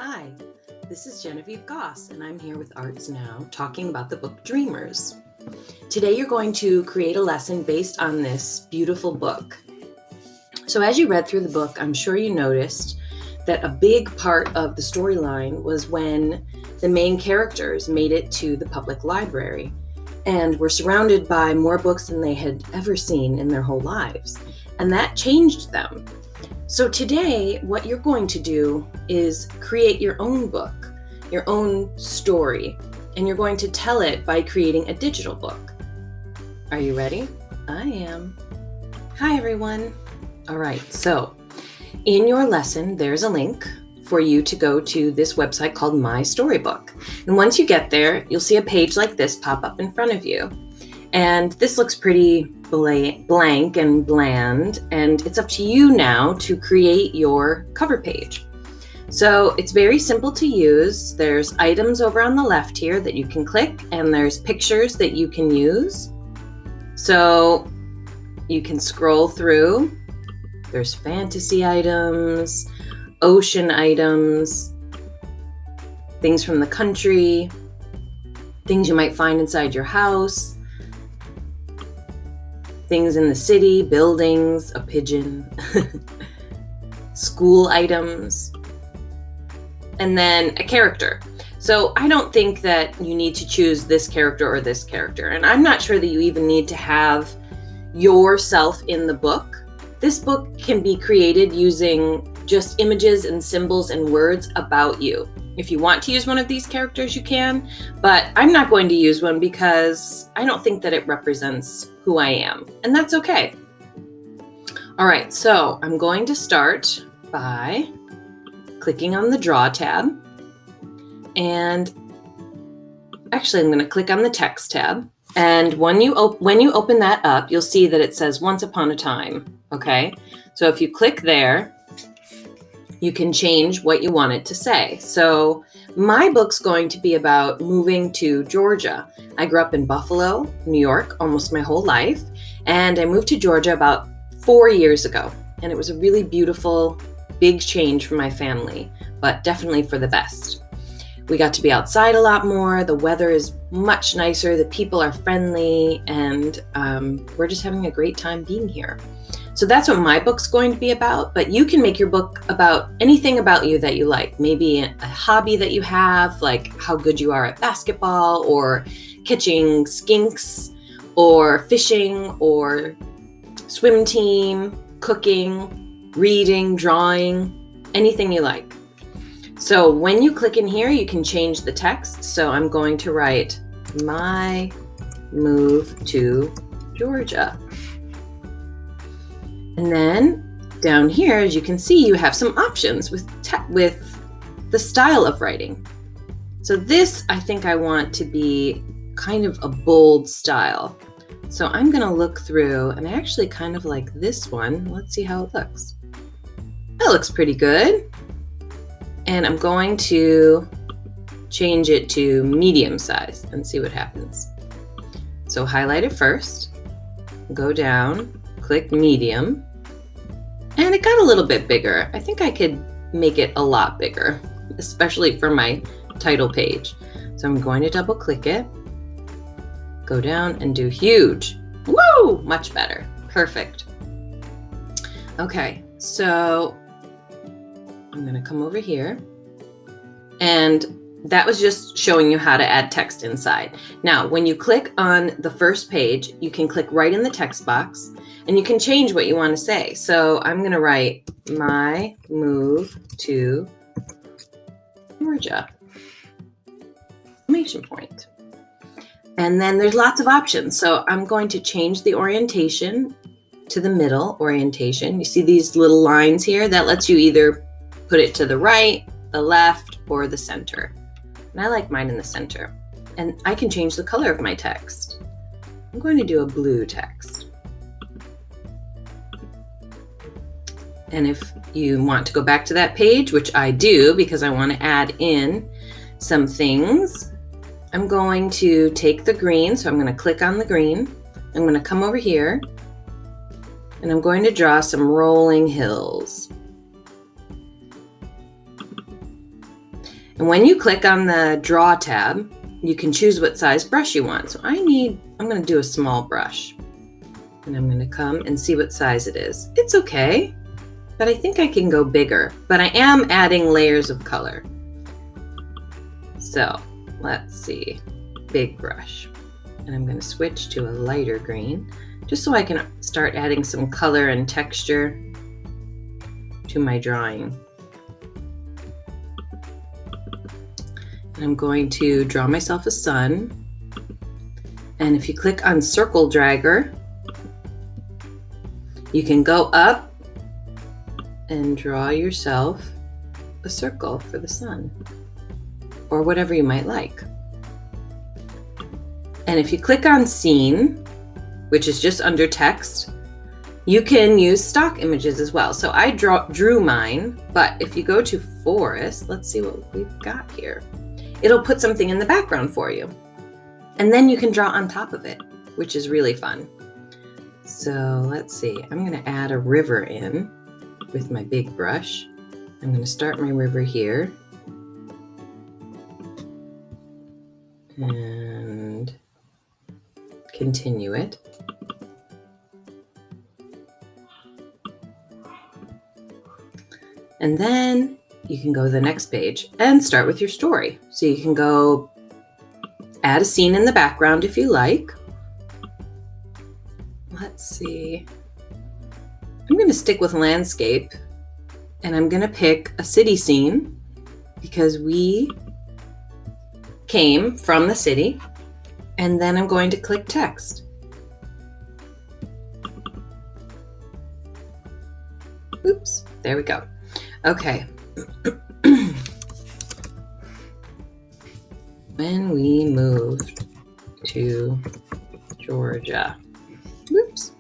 Hi, this is Genevieve Goss, and I'm here with Arts Now talking about the book Dreamers. Today you're going to create a lesson based on this beautiful book. So as you read through the book, I'm sure you noticed that a big part of the storyline was when the main characters made it to the public library and were surrounded by more books than they had ever seen in their whole lives. And that changed them. So today, what you're going to do is create your own book, your own story, and you're going to tell it by creating a digital book. Are you ready? I am. Hi, everyone. All right, so in your lesson, there's a link for you to go to this website called My Storybook. And once you get there, you'll see a page like this pop up in front of you. And this looks pretty blank and bland, and it's up to you now to create your cover page. So it's very simple to use. There's items over on the left here that you can click, and there's pictures that you can use. So you can scroll through. There's fantasy items, ocean items, things from the country, things you might find inside your house, things in the city, buildings, a pigeon, school items, and then a character. So I don't think that you need to choose this character or this character. And I'm not sure that you even need to have yourself in the book. This book can be created using just images and symbols and words about you. If you want to use one of these characters, you can, but I'm not going to use one because I don't think that it represents who I am, and that's okay. All right, so I'm going to start by clicking on the Draw tab, and actually I'm going to click on the Text tab, and when you open that up, you'll see that it says Once Upon a Time, okay? So if you click there, you can change what you want it to say. So my book's going to be about moving to Georgia. I grew up in Buffalo, New York, almost my whole life, and I moved to Georgia about 4 years ago. And it was a really beautiful, big change for my family, but definitely for the best. We got to be outside a lot more. The weather is much nicer. The people are friendly, and we're just having a great time being here. So that's what my book's going to be about, but you can make your book about anything about you that you like. Maybe a hobby that you have, like how good you are at basketball, or catching skinks, or fishing, or swim team, cooking, reading, drawing, anything you like. So when you click in here, you can change the text. So I'm going to write, My Move to Georgia. And then down here, as you can see, you have some options with the style of writing. So this, I think I want to be kind of a bold style. So I'm going to look through, and I actually kind of like this one. Let's see how it looks. That looks pretty good. And I'm going to change it to medium size and see what happens. So highlight it first, go down, click medium. And it got a little bit bigger. I think I could make it a lot bigger, especially for my title page. So I'm going to double click it, go down and do huge. Woo! Much better. Perfect. Okay, so I'm going to come over here. And that was just showing you how to add text inside. Now, when you click on the first page, you can click right in the text box, and you can change what you want to say. So I'm going to write, My Move to Georgia. Exclamation point. And then there's lots of options. So I'm going to change the orientation to the middle orientation. You see these little lines here? That lets you either put it to the right, the left, or the center. And I like mine in the center. And I can change the color of my text. I'm going to do a blue text. And if you want to go back to that page, which I do because I want to add in some things, I'm going to take the green. So I'm going to click on the green. I'm going to come over here, and I'm going to draw some rolling hills. And when you click on the Draw tab, you can choose what size brush you want. So I'm going to do a small brush. And I'm going to come and see what size it is. It's okay, but I think I can go bigger. But I am adding layers of color. So let's see, big brush. And I'm going to switch to a lighter green, just so I can start adding some color and texture to my drawing. And I'm going to draw myself a sun. And if you click on Circle Dragger, you can go up and draw yourself a circle for the sun, or whatever you might like. And if you click on Scene, which is just under text, you can use stock images as well. So I drew mine, but if you go to Forest, let's see what we've got here. It'll put something in the background for you. And then you can draw on top of it, which is really fun. So let's see, I'm going to add a river in with my big brush. I'm going to start my river here. And continue it. And then you can go to the next page and start with your story. So you can go add a scene in the background if you like. Let's see. I'm going to stick with landscape, and I'm going to pick a city scene because we came from the city. And then I'm going to click text. Oops, there we go. Okay. When we moved to Georgia. Oops.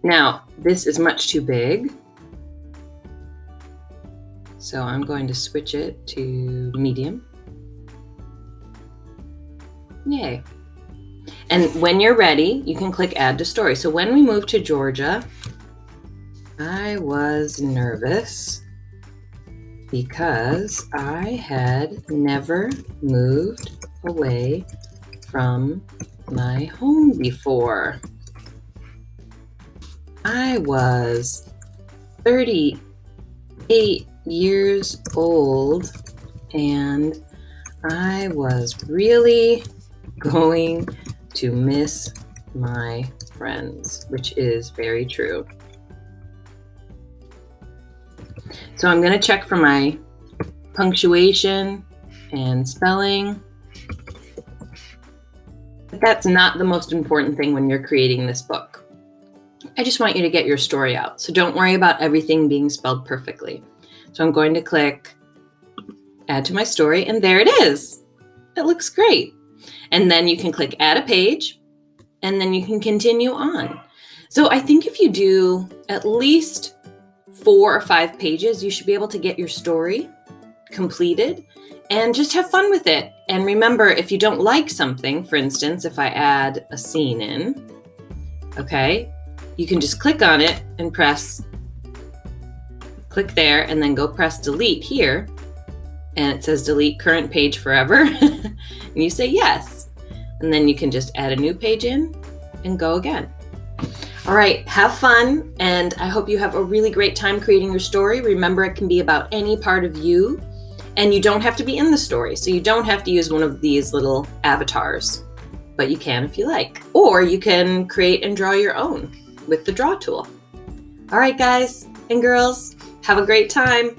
Now, this is much too big. So I'm going to switch it to medium. Yay. And when you're ready, you can click Add to Story. So when we moved to Georgia, I was nervous because I had never moved away from my home before. I was 38 years old, and I was really going to miss my friends, which is very true. So I'm going to check for my punctuation and spelling. But that's not the most important thing when you're creating this book. I just want you to get your story out. So don't worry about everything being spelled perfectly. So I'm going to click Add to my story, and there it is. It looks great. And then you can click Add a page, and then you can continue on. So I think if you do at least 4 or 5 pages, you should be able to get your story completed and just have fun with it. And remember, if you don't like something, for instance, if I add a scene in, okay, you can just click on it and click there, and then go press delete here. And it says delete current page forever. And you say yes. And then you can just add a new page in and go again. All right, have fun. And I hope you have a really great time creating your story. Remember, it can be about any part of you, and you don't have to be in the story. So you don't have to use one of these little avatars, but you can if you like. Or you can create and draw your own with the draw tool. All right, guys and girls, have a great time.